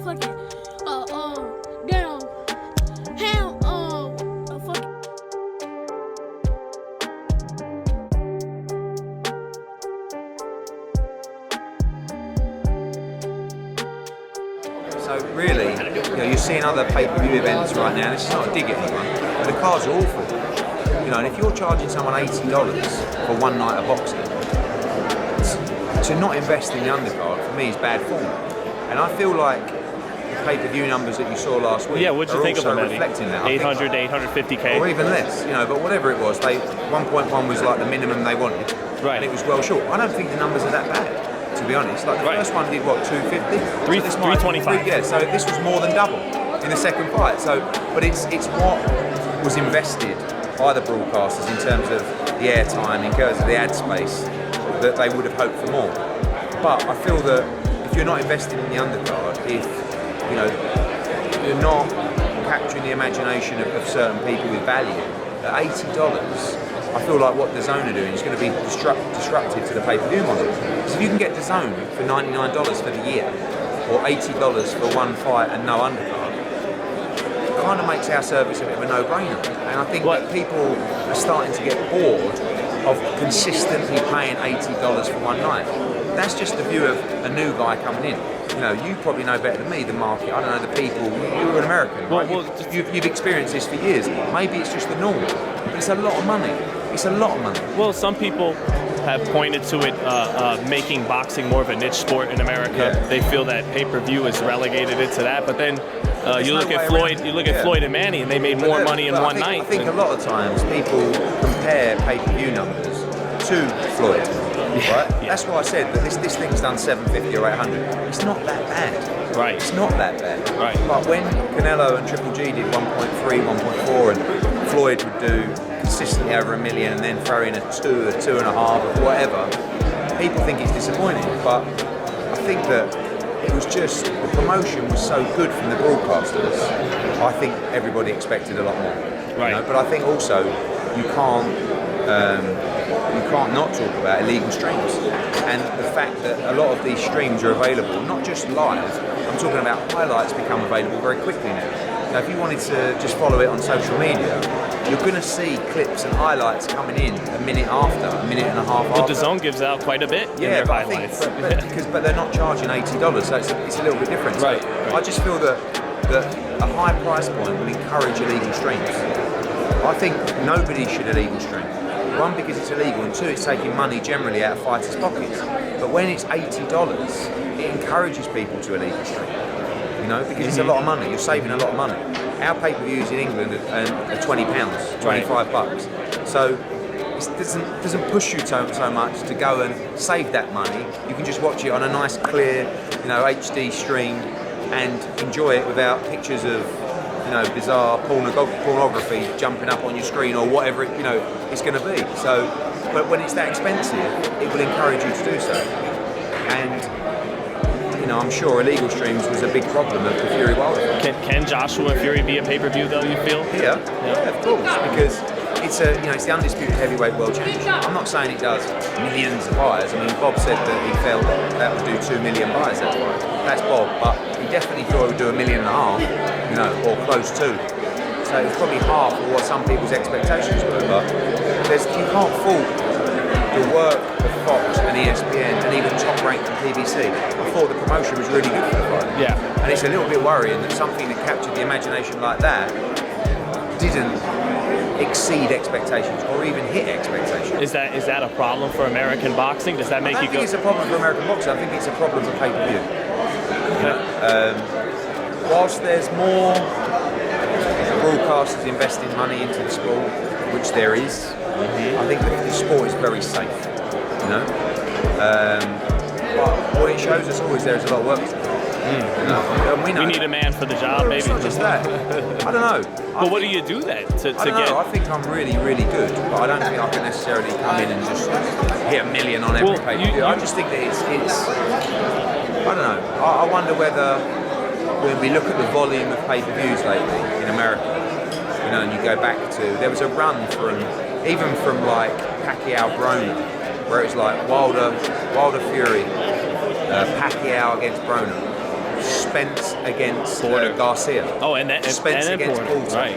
fucking damn ham fucking. So really, you're seeing other pay-per-view events right now. This is not a dig at anyone, but the cards are awful. And if you're charging someone $80 for one night of boxing, to not invest in the undercard for me is bad form. And I feel like the pay-per-view numbers that you saw last week what'd you are think also of them, reflecting that. 800 to 850K, or even less. But whatever it was, 1.1 was like the minimum they wanted, and it was well short. I don't think the numbers are that bad, to be honest. Like the first one did what, 250, 325. Yeah, so this was more than double in the second fight. So, but it's what was invested by the broadcasters in terms of the airtime, in terms of the ad space, that they would have hoped for more. But I feel that if you're not investing in the undercard, if you're not capturing the imagination of certain people with value, at $80, I feel like what DAZN are doing is going to be disruptive to the pay-per-view model. Because if you can get DAZN for $99 for the year, or $80 for one fight and no undercard, it kind of makes our service a bit of a no-brainer. And I think that people are starting to get bored of consistently paying $80 for one night. That's just the view of a new guy coming in. You probably know better than me the market. I don't know the people. You're an American, right? You've experienced this for years. Maybe it's just the norm, but it's a lot of money. It's a lot of money. Well, some people have pointed to it making boxing more of a niche sport in America. Yeah. They feel that pay-per-view has relegated it to that. But then you look at Floyd. You look at Floyd and Manny, and they made more money in one night. I think a lot of times people compare pay-per-view numbers to Floyd. Right? Yeah. That's why I said that this thing's done 750 or 800. It's not that bad. Right. It's not that bad. Right. But when Canelo and Triple G did 1.3, 1.4, and Floyd would do consistently over $1 million and then throw in a 2, a 2.5, or whatever, people think it's disappointing. But I think that it was just, the promotion was so good from the broadcasters, I think everybody expected a lot more. Right. But I think also you can't not talk about illegal streams, and the fact that a lot of these streams are available, not just live, I'm talking about highlights become available very quickly now. Now if you wanted to just follow it on social media, you're going to see clips and highlights coming in a minute after, a minute and a half after. But DAZN gives out quite a bit in their highlights. But they're not charging $80, so it's a little bit different. Right. So I just feel that a high price point will encourage illegal streams. I think nobody should illegal stream. One, because it's illegal, and two, it's taking money generally out of fighters' pockets. But when it's $80, it encourages people to illegal stream. Because it's a lot of money. You're saving a lot of money. Our pay-per-views in England are £20, $25. So it doesn't push you so much to go and save that money. You can just watch it on a nice, clear, HD stream and enjoy it without pictures of bizarre pornography jumping up on your screen or whatever it's going to be. So, but when it's that expensive, it will encourage you to do so. And I'm sure illegal streams was a big problem of the Fury Wilder. Can Joshua and Fury be a pay-per-view though? You feel? Yeah, of course, because it's it's the undisputed heavyweight world championship. I'm not saying it does millions of buyers. I mean, Bob said that he felt that would do 2 million buyers. That's Bob, but he definitely thought it would do 1.5 million, or close to. So it's probably half of what some people's expectations were. But you can't fault the work of Fox and ESPN and even Top Rank and PBC. I thought the promotion was really good for the fight. Yeah. And it's a little bit worrying that something that captured the imagination like that didn't exceed expectations or even hit expectations. Is that a problem for American boxing? Does that make you go? I don't think it's a problem for American boxing. I think it's a problem for pay-per-view. Whilst there's more broadcasters investing money into the sport, which there is, I think that the sport is very safe. But what it shows us all is there's a lot of work to do. And we need a man for the job, maybe. It's not just that. I don't know. But what do you do then to I don't know. I think I'm really, really good, but I don't think I can necessarily come in and just hit 1 million on every pay-per-view. I just think that it's I don't know. I wonder whether when we look at the volume of pay-per-views lately in America, and you go back to, there was a run from like Pacquiao Broner, where it's like Wilder Fury, Pacquiao against Broner. Spence against Porter. Garcia. Oh, and Spence and against Porter, Porter. right?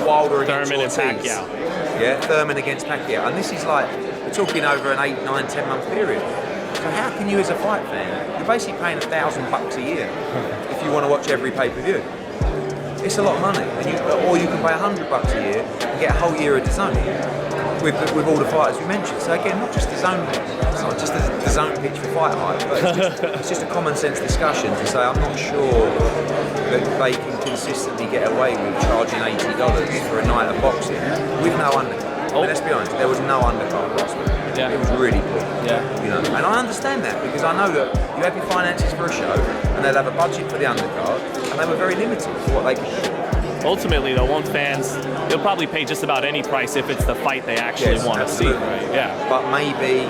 Wilder against Thurman and Ortiz. Pacquiao. Yeah, Thurman against Pacquiao. And this is like, we're talking over an 8, 9, 10 month period. So how can you as a fight fan, you're basically paying $1,000 a year if you want to watch every pay-per-view. It's a lot of money. Or you can pay $100 a year and get a whole year of DAZN with all the fighters we mentioned. So again, not just DAZN, it's not just the DAZN pitch for fight hype, but it's just a common sense discussion to say I'm not sure that they can consistently get away with charging $80 for a night of boxing with no undercard. I mean, let's be honest, there was no undercard last week. Yeah. It was really poor. Yeah. You know, and I understand that because I know that you have your finances for a show and they'll have a budget for the undercard and they were very limited for what they could do. Ultimately, though, won't fans, they'll probably pay just about any price if it's the fight they actually want to see, absolutely. right? Yeah. But maybe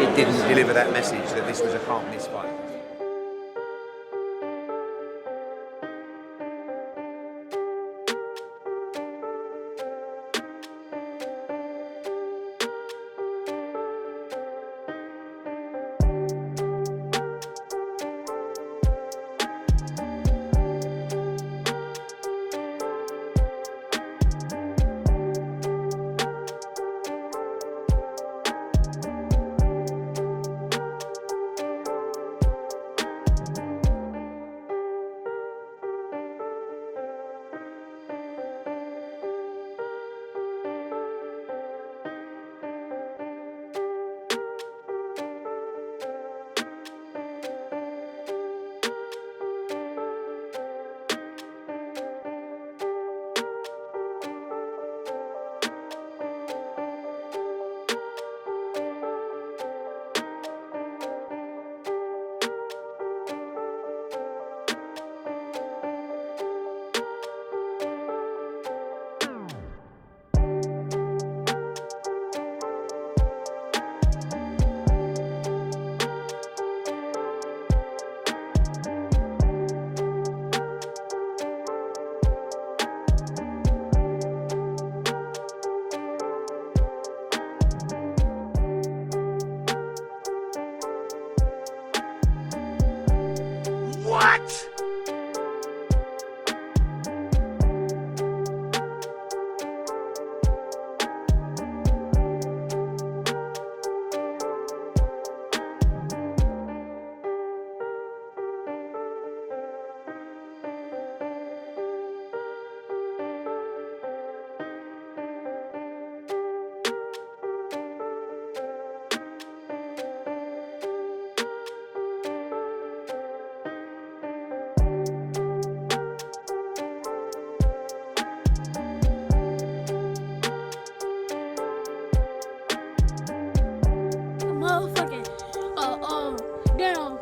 it didn't deliver that message that this was a can't miss fight. What? Motherfucking, damn,